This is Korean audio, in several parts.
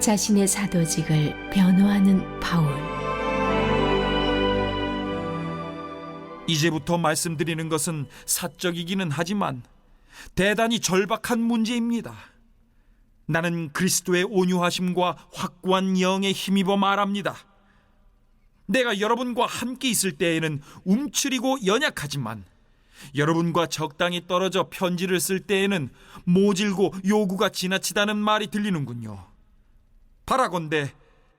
자신의 사도직을 변호하는 바울. 이제부터 말씀드리는 것은 사적이기는 하지만 대단히 절박한 문제입니다. 나는 그리스도의 온유하심과 확고한 영에 힘입어 말합니다. 내가 여러분과 함께 있을 때에는 움츠리고 연약하지만 여러분과 적당히 떨어져 편지를 쓸 때에는 모질고 요구가 지나치다는 말이 들리는군요. 바라건대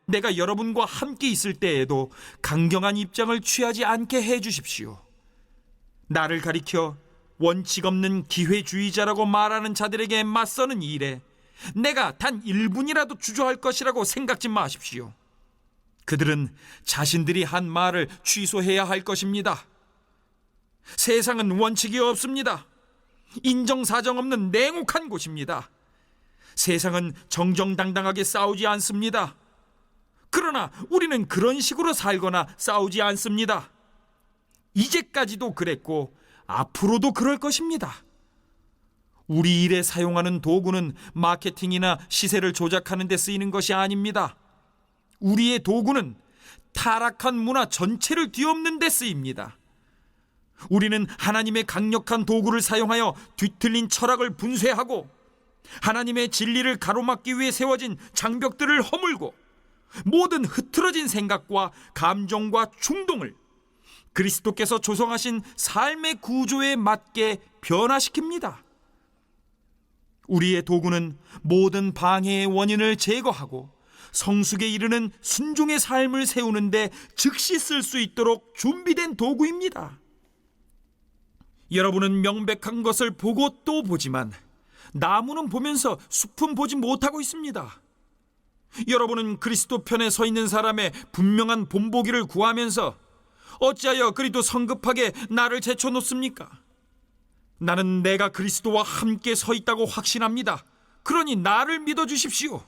내가 여러분과 함께 있을 때에도 강경한 입장을 취하지 않게 해 주십시오. 나를 가리켜 원칙 없는 기회주의자라고 말하는 자들에게 맞서는 일에 내가 단 1분이라도 주저할 것이라고 생각지 마십시오. 그들은 자신들이 한 말을 취소해야 할 것입니다. 세상은 원칙이 없습니다. 인정사정 없는 냉혹한 곳입니다. 세상은 정정당당하게 싸우지 않습니다. 그러나 우리는 그런 식으로 살거나 싸우지 않습니다. 이제까지도 그랬고 앞으로도 그럴 것입니다. 우리 일에 사용하는 도구는 마케팅이나 시세를 조작하는 데 쓰이는 것이 아닙니다. 우리의 도구는 타락한 문화 전체를 뒤엎는 데 쓰입니다. 우리는 하나님의 강력한 도구를 사용하여 뒤틀린 철학을 분쇄하고 하나님의 진리를 가로막기 위해 세워진 장벽들을 허물고 모든 흐트러진 생각과 감정과 충동을 그리스도께서 조성하신 삶의 구조에 맞게 변화시킵니다. 우리의 도구는 모든 방해의 원인을 제거하고 성숙에 이르는 순종의 삶을 세우는데 즉시 쓸 수 있도록 준비된 도구입니다. 여러분은 명백한 것을 보고 또 보지만 나무는 보면서 숲은 보지 못하고 있습니다. 여러분은 그리스도 편에 서 있는 사람의 분명한 본보기를 구하면서 어찌하여 그리도 성급하게 나를 제쳐놓습니까? 나는 내가 그리스도와 함께 서 있다고 확신합니다. 그러니 나를 믿어주십시오.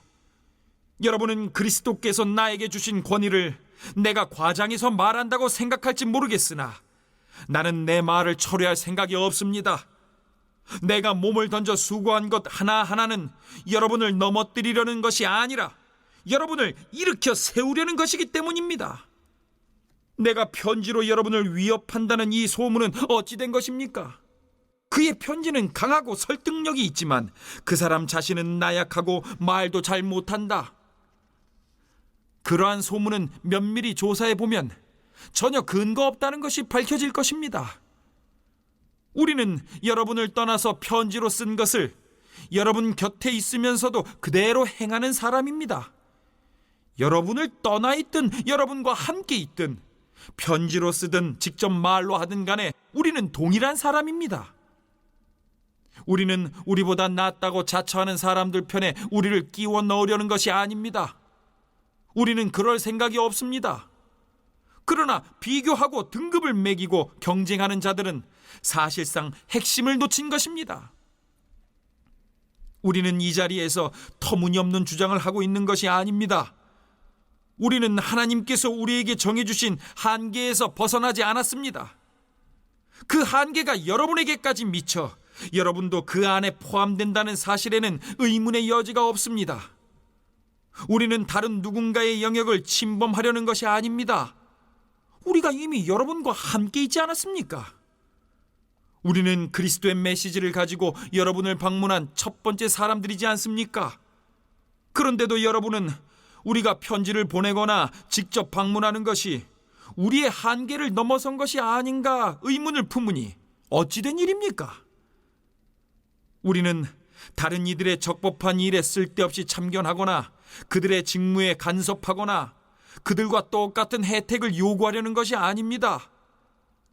여러분은 그리스도께서 나에게 주신 권위를 내가 과장해서 말한다고 생각할지 모르겠으나 나는 내 말을 철회할 생각이 없습니다. 내가 몸을 던져 수고한 것 하나하나는 여러분을 넘어뜨리려는 것이 아니라 여러분을 일으켜 세우려는 것이기 때문입니다. 내가 편지로 여러분을 위협한다는 이 소문은 어찌 된 것입니까? 그의 편지는 강하고 설득력이 있지만 그 사람 자신은 나약하고 말도 잘 못한다. 그러한 소문은 면밀히 조사해보면 전혀 근거 없다는 것이 밝혀질 것입니다. 우리는 여러분을 떠나서 편지로 쓴 것을 여러분 곁에 있으면서도 그대로 행하는 사람입니다. 여러분을 떠나 있든 여러분과 함께 있든 편지로 쓰든 직접 말로 하든 간에 우리는 동일한 사람입니다. 우리는 우리보다 낫다고 자처하는 사람들 편에 우리를 끼워 넣으려는 것이 아닙니다. 우리는 그럴 생각이 없습니다. 그러나 비교하고 등급을 매기고 경쟁하는 자들은 사실상 핵심을 놓친 것입니다. 우리는 이 자리에서 터무니없는 주장을 하고 있는 것이 아닙니다. 우리는 하나님께서 우리에게 정해주신 한계에서 벗어나지 않았습니다. 그 한계가 여러분에게까지 미쳐 여러분도 그 안에 포함된다는 사실에는 의문의 여지가 없습니다. 우리는 다른 누군가의 영역을 침범하려는 것이 아닙니다. 우리가 이미 여러분과 함께 있지 않았습니까? 우리는 그리스도의 메시지를 가지고 여러분을 방문한 첫 번째 사람들이지 않습니까? 그런데도 여러분은 우리가 편지를 보내거나 직접 방문하는 것이 우리의 한계를 넘어선 것이 아닌가 의문을 품으니 어찌된 일입니까? 우리는 다른 이들의 적법한 일에 쓸데없이 참견하거나 그들의 직무에 간섭하거나 그들과 똑같은 혜택을 요구하려는 것이 아닙니다.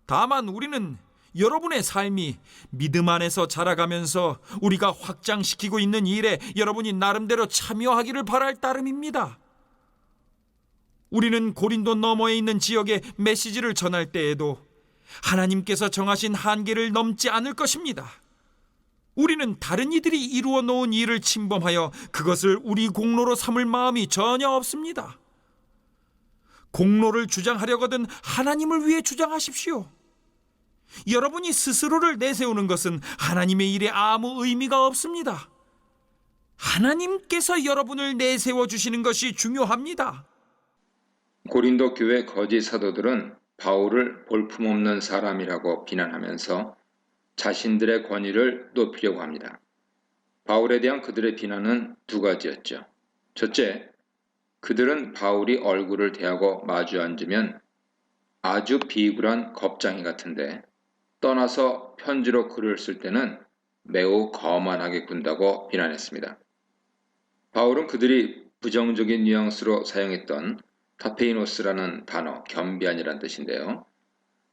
다만 우리는 여러분의 삶이 믿음 안에서 자라가면서 우리가 확장시키고 있는 일에 여러분이 나름대로 참여하기를 바랄 따름입니다. 우리는 고린도 너머에 있는 지역에 메시지를 전할 때에도 하나님께서 정하신 한계를 넘지 않을 것입니다. 우리는 다른 이들이 이루어 놓은 일을 침범하여 그것을 우리 공로로 삼을 마음이 전혀 없습니다. 공로를 주장하려거든 하나님을 위해 주장하십시오. 여러분이 스스로를 내세우는 것은 하나님의 일에 아무 의미가 없습니다. 하나님께서 여러분을 내세워 주시는 것이 중요합니다. 고린도 교회 거짓 사도들은 바울을 볼품없는 사람이라고 비난하면서 자신들의 권위를 높이려고 합니다. 바울에 대한 그들의 비난은 두 가지였죠. 첫째, 그들은 바울이 얼굴을 대하고 마주 앉으면 아주 비굴한 겁쟁이 같은데 떠나서 편지로 글을 쓸 때는 매우 거만하게 군다고 비난했습니다. 바울은 그들이 부정적인 뉘앙스로 사용했던 타페이노스라는 단어, 겸비한이란 뜻인데요.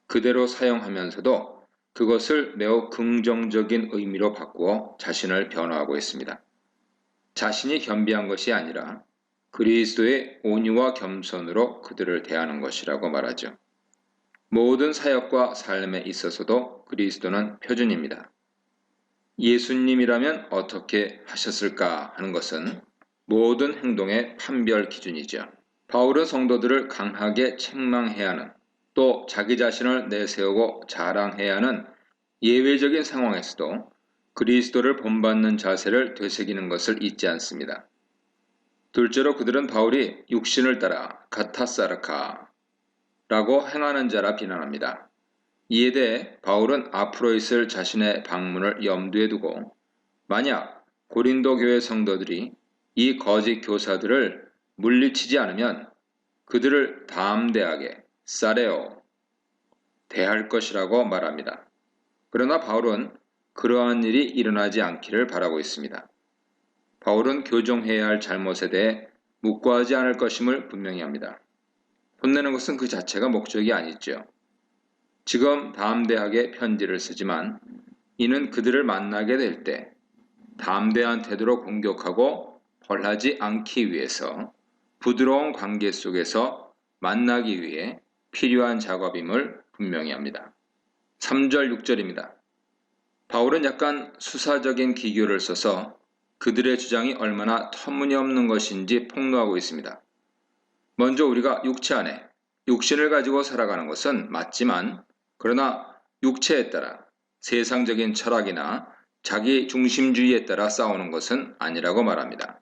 그대로 사용하면서도 그것을 매우 긍정적인 의미로 바꾸어 자신을 변호하고 있습니다. 자신이 겸비한 것이 아니라 그리스도의 온유와 겸손으로 그들을 대하는 것이라고 말하죠. 모든 사역과 삶에 있어서도 그리스도는 표준입니다. 예수님이라면 어떻게 하셨을까 하는 것은 모든 행동의 판별 기준이죠. 바울은 성도들을 강하게 책망해야 하는, 또 자기 자신을 내세우고 자랑해야 하는 예외적인 상황에서도 그리스도를 본받는 자세를 되새기는 것을 잊지 않습니다. 둘째로 그들은 바울이 육신을 따라 가타사르카 라고 행하는 자라 비난합니다. 이에 대해 바울은 앞으로 있을 자신의 방문을 염두에 두고 만약 고린도 교회 성도들이 이 거짓 교사들을 물리치지 않으면 그들을 담대하게 사레오 대할 것이라고 말합니다. 그러나 바울은 그러한 일이 일어나지 않기를 바라고 있습니다. 바울은 교정해야 할 잘못에 대해 묵과하지 않을 것임을 분명히 합니다. 혼내는 것은 그 자체가 목적이 아니죠. 지금 담대하게 편지를 쓰지만 이는 그들을 만나게 될 때 담대한 태도로 공격하고 벌하지 않기 위해서 부드러운 관계 속에서 만나기 위해 필요한 작업임을 분명히 합니다. 3절 6절입니다. 바울은 약간 수사적인 기교를 써서 그들의 주장이 얼마나 터무니없는 것인지 폭로하고 있습니다. 먼저 우리가 육체 안에 육신을 가지고 살아가는 것은 맞지만 그러나 육체에 따라 세상적인 철학이나 자기 중심주의에 따라 싸우는 것은 아니라고 말합니다.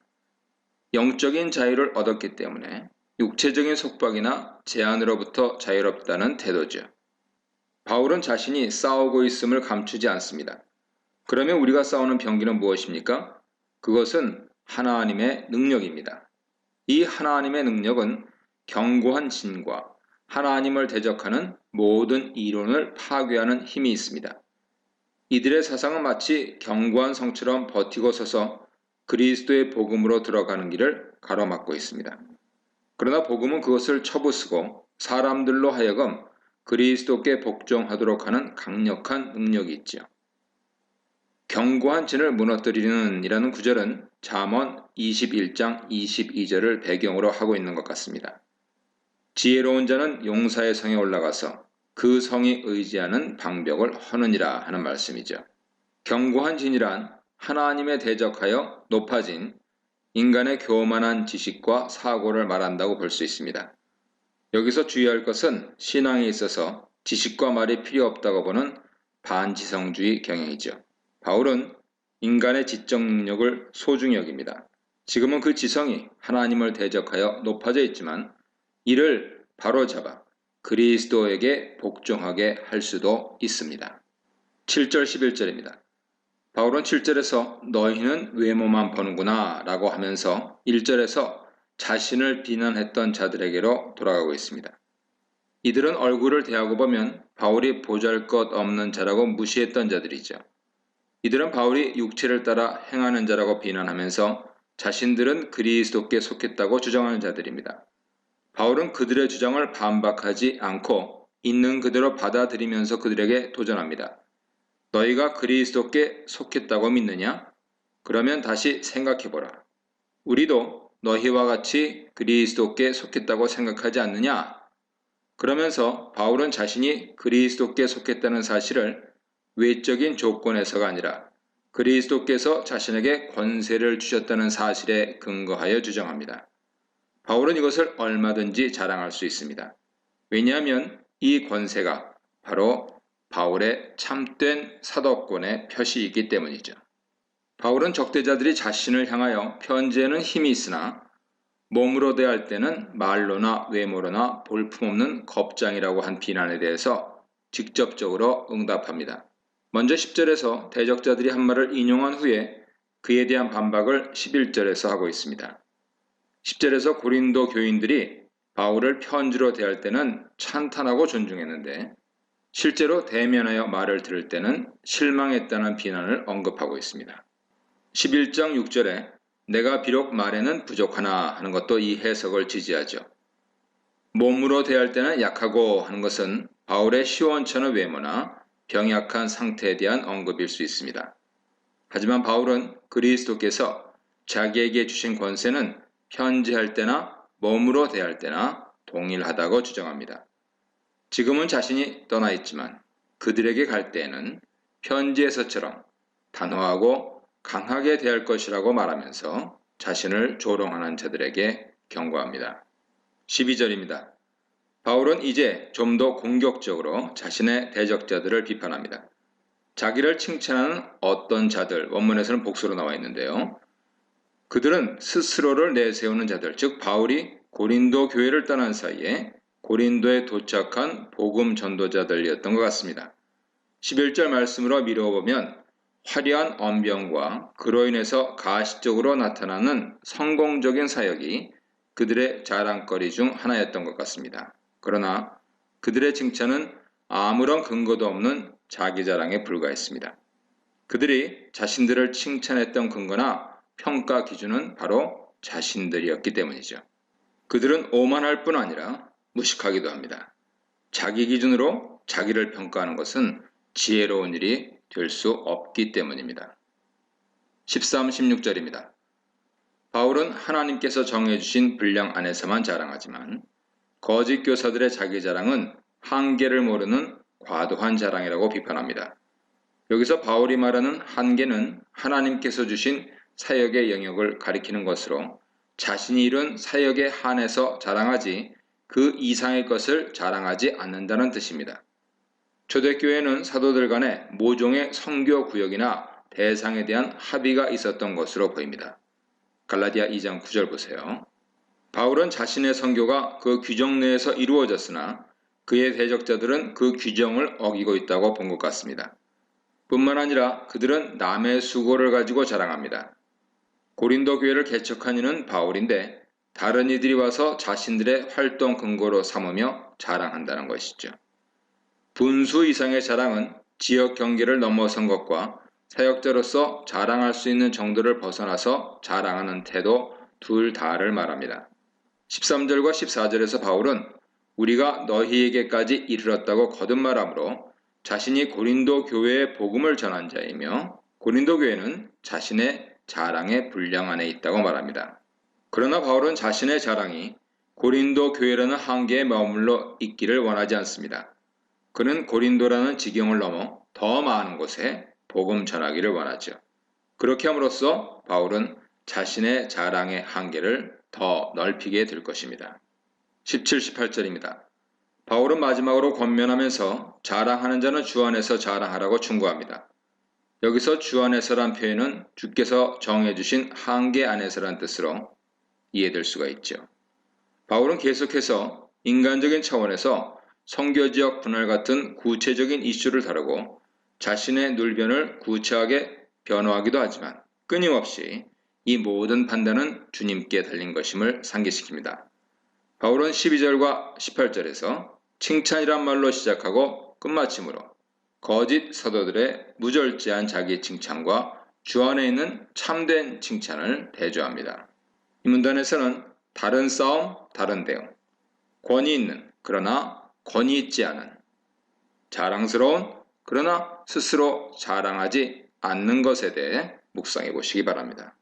영적인 자유를 얻었기 때문에 육체적인 속박이나 제한으로부터 자유롭다는 태도죠. 바울은 자신이 싸우고 있음을 감추지 않습니다. 그러면 우리가 싸우는 병기는 무엇입니까? 그것은 하나님의 능력입니다. 이 하나님의 능력은 견고한 진과 하나님을 대적하는 모든 이론을 파괴하는 힘이 있습니다. 이들의 사상은 마치 견고한 성처럼 버티고 서서 그리스도의 복음으로 들어가는 길을 가로막고 있습니다. 그러나 복음은 그것을 쳐부수고 사람들로 하여금 그리스도께 복종하도록 하는 강력한 능력이 있지요. 견고한 진을 무너뜨리는 이라는 구절은 잠언 21장 22절을 배경으로 하고 있는 것 같습니다. 지혜로운 자는 용사의 성에 올라가서 그 성이 의지하는 방벽을 허느니라 하는 말씀이죠. 견고한 진이란 하나님에 대적하여 높아진 인간의 교만한 지식과 사고를 말한다고 볼 수 있습니다. 여기서 주의할 것은 신앙에 있어서 지식과 말이 필요 없다고 보는 반지성주의 경향이죠. 바울은 인간의 지적 능력을 소중히 여깁니다. 지금은 그 지성이 하나님을 대적하여 높아져 있지만 이를 바로잡아 그리스도에게 복종하게 할 수도 있습니다. 7절 11절입니다. 바울은 7절에서 너희는 외모만 보는구나 라고 하면서 1절에서 자신을 비난했던 자들에게로 돌아가고 있습니다. 이들은 얼굴을 대하고 보면 바울이 보잘것없는 자라고 무시했던 자들이죠. 이들은 바울이 육체를 따라 행하는 자라고 비난하면서 자신들은 그리스도께 속했다고 주장하는 자들입니다. 바울은 그들의 주장을 반박하지 않고 있는 그대로 받아들이면서 그들에게 도전합니다. 너희가 그리스도께 속했다고 믿느냐? 그러면 다시 생각해보라. 우리도 너희와 같이 그리스도께 속했다고 생각하지 않느냐? 그러면서 바울은 자신이 그리스도께 속했다는 사실을 외적인 조건에서가 아니라 그리스도께서 자신에게 권세를 주셨다는 사실에 근거하여 주장합니다. 바울은 이것을 얼마든지 자랑할 수 있습니다. 왜냐하면 이 권세가 바로 바울의 참된 사도권의 표시이기 때문이죠. 바울은 적대자들이 자신을 향하여 편지에는 힘이 있으나 몸으로 대할 때는 말로나 외모로나 볼품없는 겁장이라고 한 비난에 대해서 직접적으로 응답합니다. 먼저 10절에서 대적자들이 한 말을 인용한 후에 그에 대한 반박을 11절에서 하고 있습니다. 10절에서 고린도 교인들이 바울을 편지로 대할 때는 찬탄하고 존중했는데 실제로 대면하여 말을 들을 때는 실망했다는 비난을 언급하고 있습니다. 11장 6절에 내가 비록 말에는 부족하나 하는 것도 이 해석을 지지하죠. 몸으로 대할 때는 약하고 하는 것은 바울의 시원찮은 외모나 병약한 상태에 대한 언급일 수 있습니다. 하지만 바울은 그리스도께서 자기에게 주신 권세는 편지할 때나 몸으로 대할 때나 동일하다고 주장합니다. 지금은 자신이 떠나 있지만 그들에게 갈 때에는 편지에서처럼 단호하고 강하게 대할 것이라고 말하면서 자신을 조롱하는 자들에게 경고합니다. 12절입니다. 바울은 이제 좀 더 공격적으로 자신의 대적자들을 비판합니다. 자기를 칭찬하는 어떤 자들, 원문에서는 복수로 나와 있는데요. 그들은 스스로를 내세우는 자들, 즉 바울이 고린도 교회를 떠난 사이에 고린도에 도착한 복음 전도자들이었던 것 같습니다. 11절 말씀으로 미뤄보면 화려한 언변과 그로 인해서 가시적으로 나타나는 성공적인 사역이 그들의 자랑거리 중 하나였던 것 같습니다. 그러나 그들의 칭찬은 아무런 근거도 없는 자기 자랑에 불과했습니다. 그들이 자신들을 칭찬했던 근거나 평가 기준은 바로 자신들이었기 때문이죠. 그들은 오만할 뿐 아니라 무식하기도 합니다. 자기 기준으로 자기를 평가하는 것은 지혜로운 일이 될 수 없기 때문입니다. 13, 16절입니다. 바울은 하나님께서 정해주신 분량 안에서만 자랑하지만 거짓 교사들의 자기 자랑은 한계를 모르는 과도한 자랑이라고 비판합니다. 여기서 바울이 말하는 한계는 하나님께서 주신 사역의 영역을 가리키는 것으로 자신이 이룬 사역에 한해서 자랑하지 그 이상의 것을 자랑하지 않는다는 뜻입니다. 초대교회는 사도들 간에 모종의 선교 구역이나 대상에 대한 합의가 있었던 것으로 보입니다. 갈라디아 2장 9절 보세요. 바울은 자신의 선교가 그 규정 내에서 이루어졌으나 그의 대적자들은 그 규정을 어기고 있다고 본 것 같습니다. 뿐만 아니라 그들은 남의 수고를 가지고 자랑합니다. 고린도 교회를 개척한 이는 바울인데 다른 이들이 와서 자신들의 활동 근거로 삼으며 자랑한다는 것이죠. 분수 이상의 자랑은 지역 경계를 넘어선 것과 사역자로서 자랑할 수 있는 정도를 벗어나서 자랑하는 태도 둘 다를 말합니다. 13절과 14절에서 바울은 우리가 너희에게까지 이르렀다고 거듭말하므로 자신이 고린도 교회의 복음을 전한 자이며 고린도 교회는 자신의 자랑의 분량 안에 있다고 말합니다. 그러나 바울은 자신의 자랑이 고린도 교회라는 한계에 머물러 있기를 원하지 않습니다. 그는 고린도라는 지경을 넘어 더 많은 곳에 복음 전하기를 원하죠. 그렇게 함으로써 바울은 자신의 자랑의 한계를 더 넓히게 될 것입니다. 17, 18절입니다. 바울은 마지막으로 권면하면서 자랑하는 자는 주 안에서 자랑하라고 충고합니다. 여기서 주 안에서란 표현은 주께서 정해주신 한계 안에서란 뜻으로 이해될 수가 있죠. 바울은 계속해서 인간적인 차원에서 선교지역 분할 같은 구체적인 이슈를 다루고 자신의 눌변을 구체하게 변호하기도 하지만 끊임없이 이 모든 판단은 주님께 달린 것임을 상기시킵니다. 바울은 12절과 18절에서 칭찬이란 말로 시작하고 끝마침으로 거짓 사도들의 무절제한 자기 칭찬과 주 안에 있는 참된 칭찬을 대조합니다. 이 문단에서는 다른 싸움, 다른 대응, 권위 있는 그러나 권위 있지 않은, 자랑스러운 그러나 스스로 자랑하지 않는 것에 대해 묵상해 보시기 바랍니다.